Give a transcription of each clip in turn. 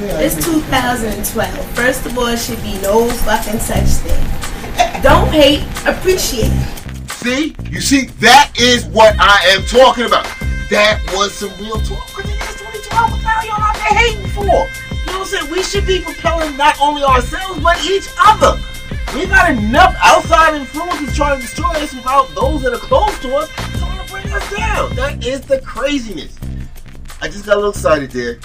It's 2012. First of all, it should be no fucking such thing. Don't hate, appreciate. See? You see, that is what I am talking about. That was some real talk. Because it is 2012. What the hell y'all out there hating for? You know what I'm saying? We should be propelling not only ourselves, but each other. We got enough outside influences trying to destroy us without those that are close to us trying to bring us down. That is the craziness. I just got a little excited there.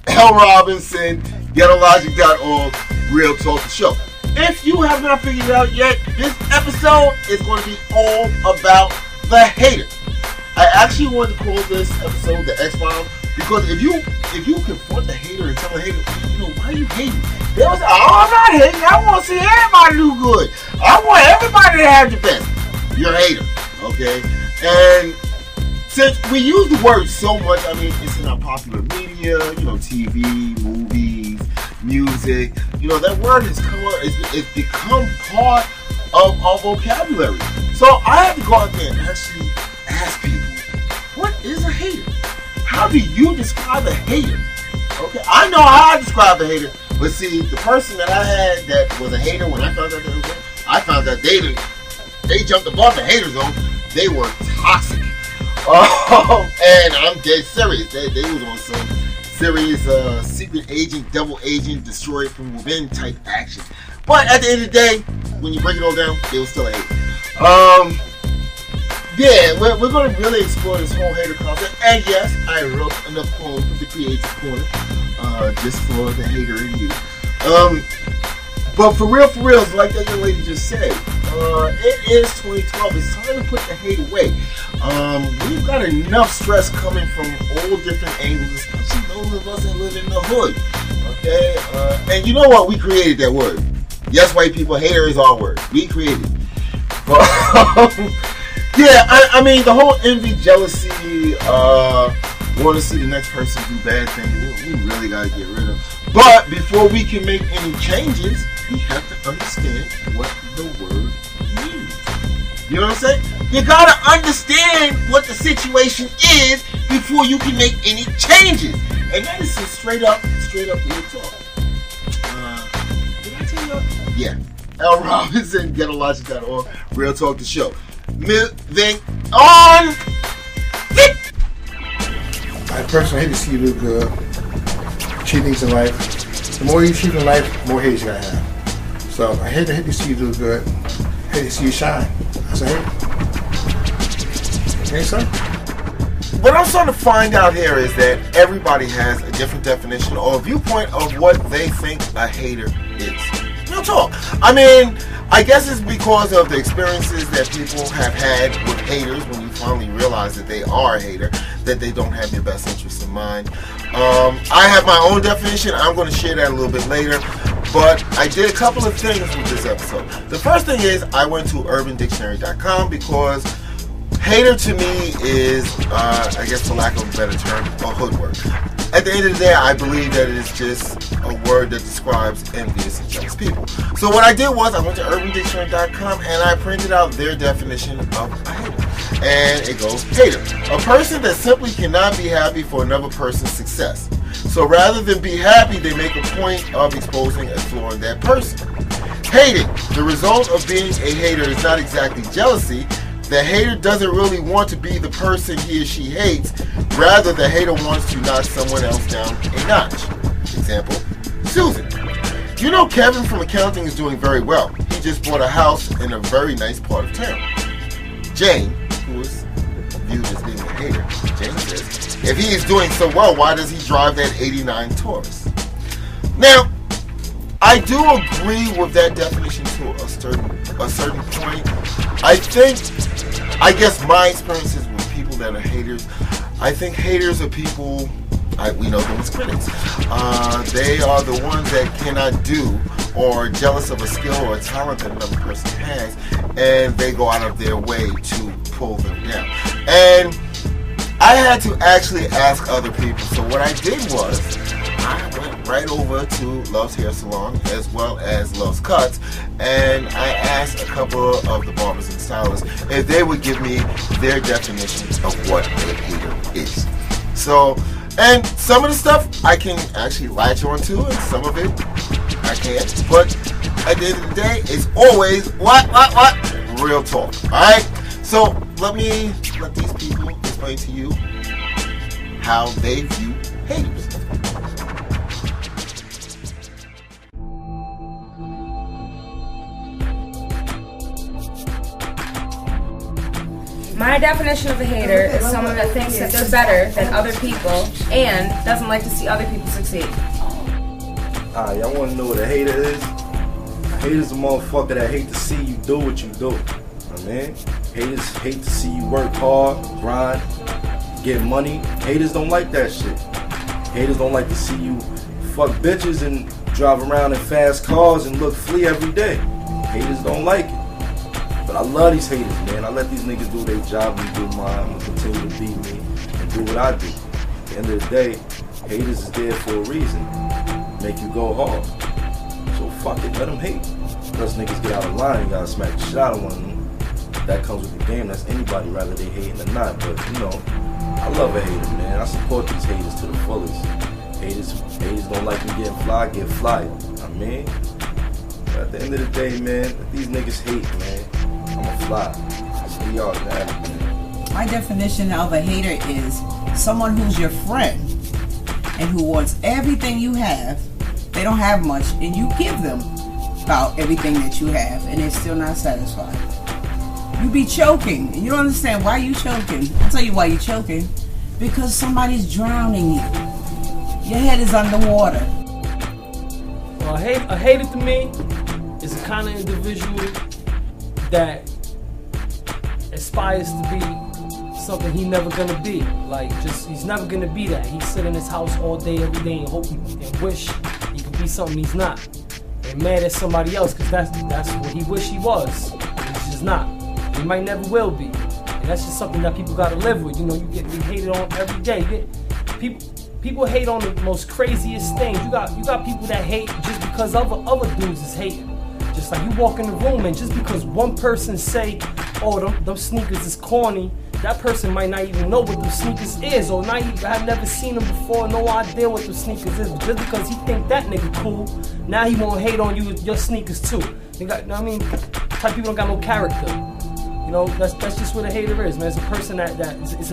L. Robinson, GhettoLogic.org, Real Talk the Show. If you have not figured it out yet, this episode is going to be all about the hater. I actually wanted to call this episode the X-Files because if you confront the hater and tell the hater, why are you hating? They will say, I'm not hating. I want to see everybody do good. I want everybody to have the best. You're a hater, okay? And since we use the word so much, it's in our popular media, TV, movies, music. That word has it's become part of our vocabulary. So I have to go out there and actually ask people, what is a hater? How do you describe a hater? Okay, I know how I describe a hater, but see, the person that I had that was a hater when I found out that I found out they jumped above the hater zone. They were toxic. And I'm dead serious. They was on some serious secret agent, double agent, destroy it from within type action. But at the end of the day, when you break it all down, they were still a hater. We're going to really explore this whole hater concept. And yes, I wrote another poem for the Creative Corner, just for the hater in you. But for real, like that young lady just said, it is 2012. It's time to put the hate away. We've got enough stress coming from all different angles, especially those of us that live in the hood. Okay? And you know what? We created that word. Yes, white people, hater is our word. We created it. But, the whole envy, jealousy, want to see the next person do bad things, we really got to get rid of. But before we can make any changes, we have to understand what the word means. You know what I'm saying? You got to understand what the situation is before you can make any changes. And that is some straight up real talk. Did I tell you? Yeah. L. Robinson, GhettoLogic.org, Real Talk the Show. Moving on. I personally hate to see you do good. Achieve things in life. The more you achieve in life, the more haters you're going to have. So I hate to see you do good. I hate to see you shine. That's a hate. Okay, sir? What I'm starting to find out here is that everybody has a different definition or a viewpoint of what they think a hater is. No talk. I guess it's because of the experiences that people have had with haters when you finally realize that they are a hater, that they don't have your best interests in mind. I have my own definition. I'm going to share that a little bit later. But I did a couple of things with this episode. The first thing is I went to urbandictionary.com because hater to me is, I guess for lack of a better term, a hood word. At the end of the day, I believe that it is just a word that describes envious and jealous people. So what I did was I went to urbandictionary.com and I printed out their definition of a hater. And it goes, hater, a person that simply cannot be happy for another person's success. So rather than be happy, they make a point of exposing and flaw in that person. Hating, the result of being a hater is not exactly jealousy. The hater doesn't really want to be the person he or she hates. Rather, the hater wants to knock someone else down a notch. Example, Susan. You know Kevin from accounting is doing very well. He just bought a house in a very nice part of town. Jane, who is viewed as being a hater, Jane says, if he is doing so well, why does he drive that 89 Taurus? Now, I do agree with that definition to a certain point. I guess my experiences with people that are haters, I think haters are people, we know them as critics. They are the ones that cannot do or jealous of a skill or a talent that another person has, and they go out of their way to pull them down. And I had to actually ask other people. So what I did was, I went right over to Love's Hair Salon as well as Love's Cuts, and I asked a couple of the barbers and stylists if they would give me their definition of what a hater is. So, And some of the stuff I can actually latch onto, and some of it I can't. But at the end of the day, it's always what? Real talk. Alright? So let these people explain to you how they view haters. My definition of a hater is someone that thinks that they're better than other people and doesn't like to see other people succeed. Y'all want to know what a hater is? A hater is a motherfucker that hate to see you do what you do. I mean, haters hate to see you work hard, grind, get money. Haters don't like that shit. Haters don't like to see you fuck bitches and drive around in fast cars and look flea every day. Haters don't like it. But I love these haters, man. I let these niggas do their job and do mine. I'm gonna continue to beat me and do what I do. At the end of the day, haters is there for a reason. Make you go hard. So fuck it, let them hate. Plus niggas get out of line, you gotta smack the shit out of one of them. That comes with the game, that's anybody, rather they hating or not. But you know, I love a hater, man. I support these haters to the fullest. Haters don't like me getting fly, get fly. I mean, but at the end of the day, man, if these niggas hate, man, I'ma fly. That's what y'all man. My definition of a hater is someone who's your friend and who wants everything you have. They don't have much, and you give them about everything that you have, and they're still not satisfied. You be choking, and you don't understand why you choking. I'll tell you why you choking. Because somebody's drowning you. Your head is underwater. Well, a hater to me is the kind of individual that aspires to be something he's never gonna be. Like, he's never gonna be that. He sit in his house all day, every day, and hope and wish he could be something he's not. And mad at somebody else because that's what he wish he was. He's just not. He might never will be. And that's just something that people gotta live with. You know, you get hated on every day. People hate on the most craziest things. You got people that hate just because other dudes is hating. Just like you walk in the room and just because one person say, oh, them sneakers is corny, that person might not even know what them sneakers is, or I've never seen them before, no idea what them sneakers is. But just because he think that nigga cool, now he won't hate on you with your sneakers too. You know what I mean? Type people don't got no character. You know, that's just what a hater is, man. It's a person that is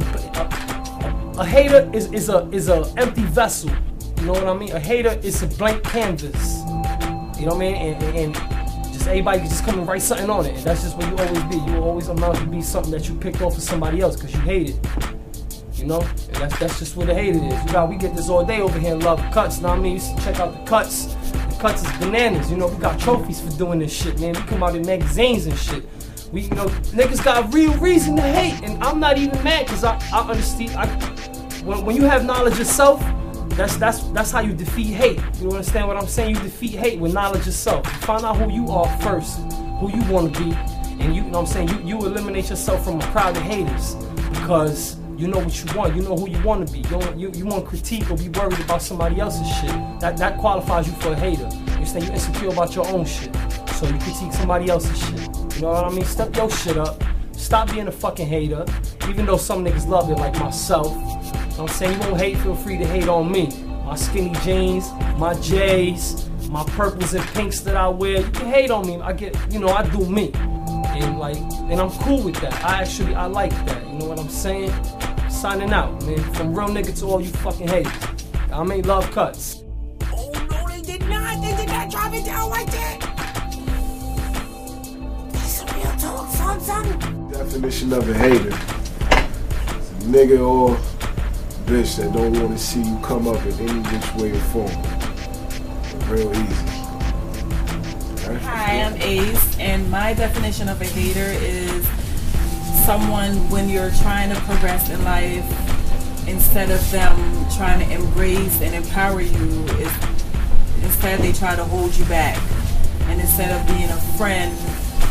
a hater is a empty vessel. You know what I mean? A hater is a blank canvas. You know what I mean? And just everybody can just come and write something on it. And that's just what you always be. You will always amount to be something that you picked off of somebody else because you hate it. You know? And that's just what a hater is. We get this all day over here in Love Cuts. You know what I mean? You used to check out the cuts. The cuts is bananas. You know, we got trophies for doing this shit, man. We come out in magazines and shit. Niggas got a real reason to hate. And I'm not even mad because I understand. When you have knowledge of self, that's how you defeat hate. You understand what I'm saying? You defeat hate with knowledge of self. You find out who you are first, who you want to be, and you know what I'm saying? You eliminate yourself from a crowd of haters because you know what you want. You know who you want to be. You want critique or be worried about somebody else's shit. That qualifies you for a hater. You understand? You're insecure about your own shit, so you critique somebody else's shit. You know what I mean? Step your shit up. Stop being a fucking hater, even though some niggas love it, like myself. You know what I'm saying? You won't hate, feel free to hate on me. My skinny jeans, my J's, my purples and pinks that I wear. You can hate on me. I do me. And I'm cool with that. I like that. You know what I'm saying? Signing out, man. From real nigga to all you fucking haters. I made Love Cuts. Oh, no, they did not. They did not drive it down like that. That's some real talk, son. Definition of a hater. It's a nigga or bitch that don't want to see you come up in any which way or form. Real easy. Right? Hi, I'm Ace, and my definition of a hater is someone when you're trying to progress in life, instead of them trying to embrace and empower you, instead they try to hold you back. And instead of being a friend,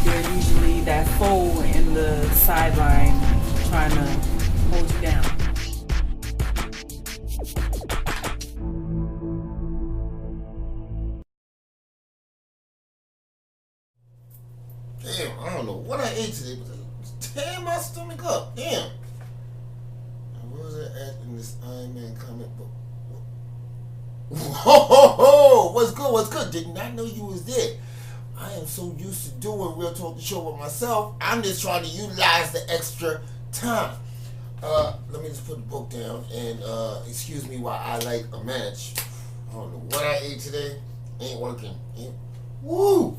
they're usually that foe in the sideline trying to hold you down. Damn, I don't know what I ate today, but tear my stomach up. Damn. Where was I at in this Iron Man comic book? Whoa, what's good? What's good? Did not know you was there. I am so used to doing Real Talk the Show with myself. I'm just trying to utilize the extra time. Let me just put the book down and excuse me while I light a match. I don't know what I ate today. Ain't working. Woo!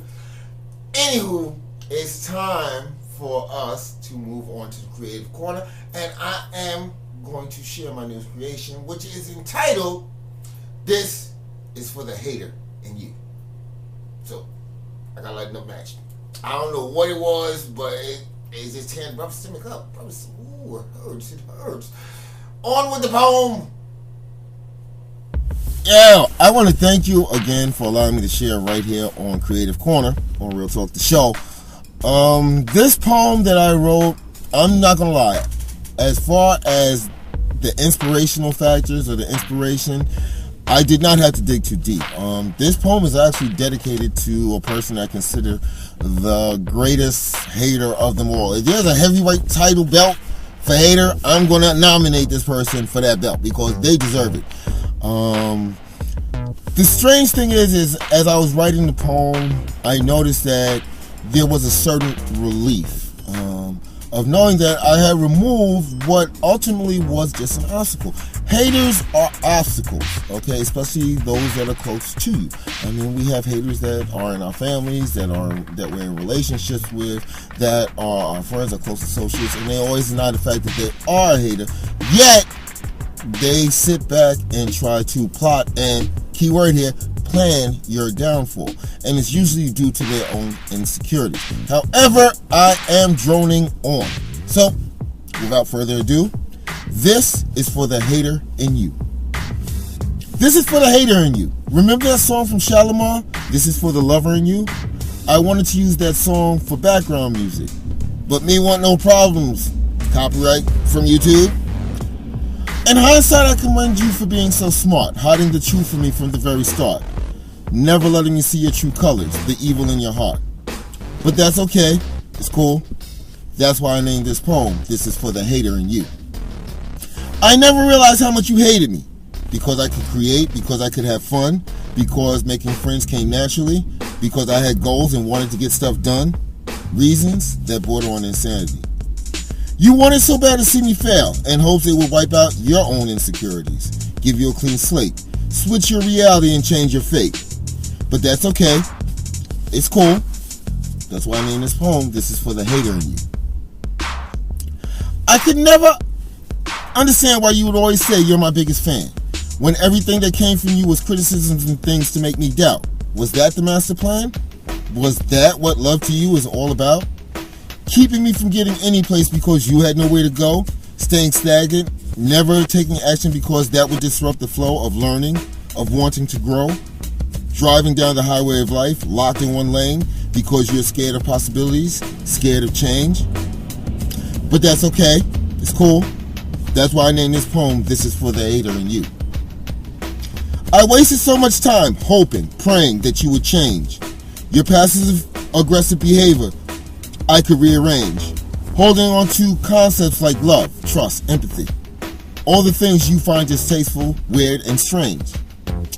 Anywho, it's time for us to move on to the Creative Corner, and I am going to share my newest creation, which is entitled "This is for the Hater in You." So, I gotta light up match. I don't know what it was, but it just turned my stomach up. Ooh, it hurts. On with the poem. Yeah, I want to thank you again for allowing me to share right here on Creative Corner on Real Talk the Show. This poem that I wrote, I'm not gonna lie, as far as the inspirational factors or the inspiration, I did not have to dig too deep. This poem is actually dedicated to a person I consider the greatest hater of them all. If there's a heavyweight title belt for hater, I'm going to nominate this person for that belt because they deserve it. The strange thing is as I was writing the poem, I noticed that there was a certain relief of knowing that I had removed what ultimately was just an obstacle. Haters are obstacles, okay, especially those that are close to you. I mean, we have haters that are in our families, that we're in relationships with, that are our friends, our close associates, and they always deny the fact that they are a hater. Yet they sit back and try to plot and, keyword here, plan your downfall, and it's usually due to their own insecurities. However, I am droning on. So, without further ado, this is for the hater in you. This is for the hater in you. Remember that song from Salon? This is for the lover in you. I wanted to use that song for background music, but me want no problems. Copyright from YouTube. In hindsight, I commend you for being so smart, hiding the truth from me from the very start, never letting me see your true colors, the evil in your heart. But that's okay. It's cool. That's why I named this poem, This is for the Hater in You. I never realized how much you hated me, because I could create, because I could have fun, because making friends came naturally, because I had goals and wanted to get stuff done, reasons that border on insanity. You wanted so bad to see me fail, in hopes it would wipe out your own insecurities, give you a clean slate, switch your reality and change your fate. But that's okay. It's cool. That's why I named this poem, This is for the Hater in You. I could never understand why you would always say you're my biggest fan, when everything that came from you was criticisms and things to make me doubt. Was that the master plan? Was that what love to you is all about? Keeping me from getting any place because you had nowhere to go, staying stagnant, never taking action because that would disrupt the flow of learning, of wanting to grow, driving down the highway of life, locked in one lane because you're scared of possibilities, scared of change. But that's okay. It's cool. That's why I named this poem, This is for the Hater in You. I wasted so much time hoping, praying that you would change. Your passive-aggressive behavior I could rearrange. Holding on to concepts like love, trust, empathy. All the things you find distasteful, weird, and strange.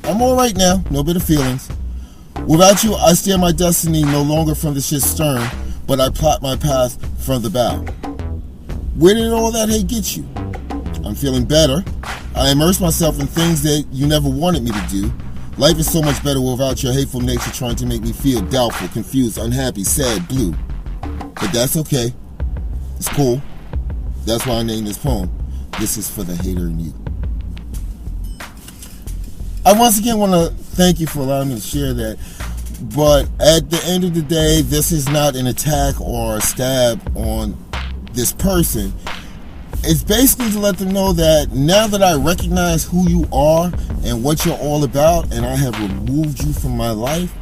I'm alright now, no bitter feelings. Without you, I steer my destiny no longer from the shit's stern, but I plot my path from the bow. Where did all that hate get you? I'm feeling better. I immerse myself in things that you never wanted me to do. Life is so much better without your hateful nature trying to make me feel doubtful, confused, unhappy, sad, blue. But that's okay. It's cool. That's why I named this poem, This is for the Hater in You. I once again want to thank you for allowing me to share that. But at the end of the day, this is not an attack or a stab on this person. It's basically to let them know that now that I recognize who you are and what you're all about, and I have removed you from my life,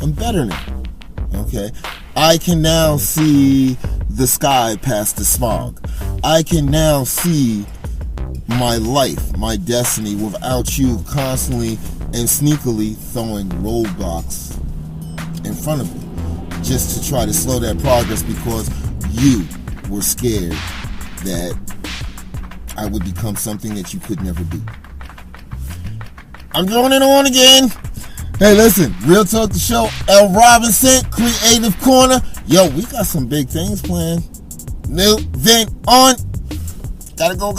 I'm better now. Okay? I can now see the sky past the smog. I can now see my life, my destiny, without you constantly and sneakily throwing roadblocks in front of me just to try to slow that progress because you were scared that I would become something that you could never be. I'm throwing it on again. Hey, listen, Real Talk the Show, L. Robinson, Creative Corner. Yo, we got some big things planned. New vent on. Gotta go.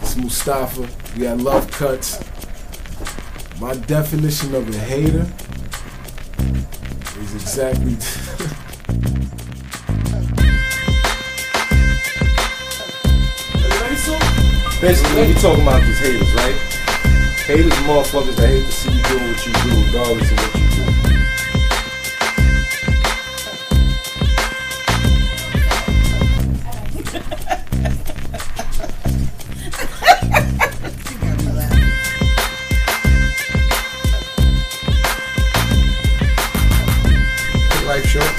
It's Mustafa. We got Love Cuts. My definition of a hater is exactly. Basically, when you talking about these haters, right? Haters are motherfuckers that hate to see you doing what you do, regardless of what you do. Life short.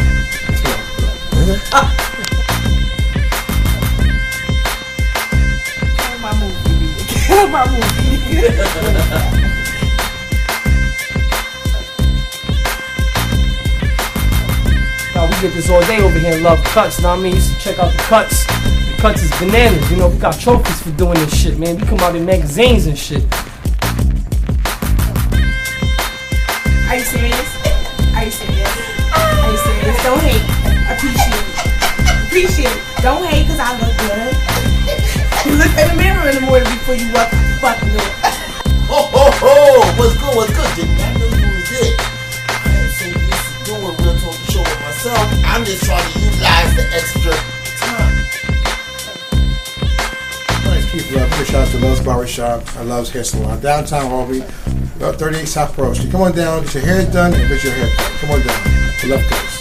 My movie. Now we get this all day over here in Love Cuts. Now I mean, you should check out the cuts. The cuts is bananas. You know, we got trophies for doing this shit, man. We come out in magazines and shit. Are you serious? Are you serious? Are you serious? Don't hate. Appreciate it. Don't hate because I look good. You look in the mirror in the morning before you walk out the fucking door. What's good? Didn't I know you was there? I am so used to doing Real Talk the Show with myself. I'm just trying to utilize the extra time. Nice people. Big shout out to Love's Barbershop. I Love's Hair Salon. Downtown Albany. 38 South Pearl Street. Come on down, get your hair done, and get your hair cut. Come on down to Love Cuts.